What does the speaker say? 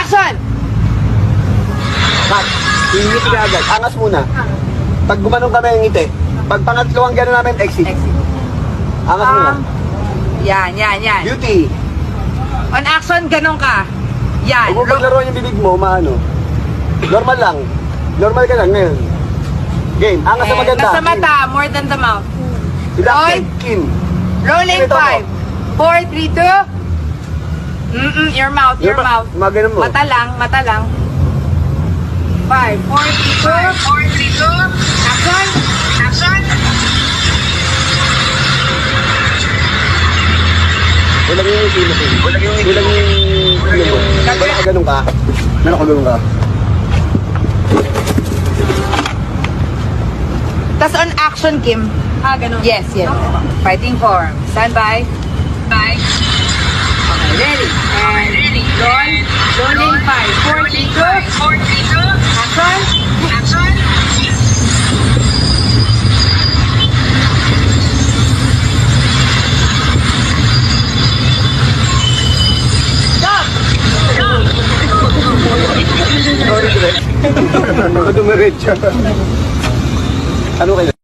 Action! Cut. Hingiti ka agad. Angas muna. Pag gumanong kami ang ngiti. Pag pangatlo ang gano'n namin, exit. Exit. Angas muna. Yan. Beauty. On action, ganun ka. Yan. Huwag mo paglaro yung bibig mo, maano. Normal lang. Normal ka lang ngayon. Game. Angas na maganda. Nasa mata, more than the mouth. Roll. Kim. Rolling Ito 5, 4, 3, 2. Your mouth. Mga ganun mo. Mata lang. 5, 4, 3, 2. Action. Walang yung sino ko. Walang yung wala ka ganun ka. Meron ka ganun ka. Tas on action, Kim. Ganun. Yes. Fighting form. Stand by. Okay, ready. And roll. Rolling 5, 4, 3, 2. Action. Sorry, Dre. Dumiretso. Ano kayo?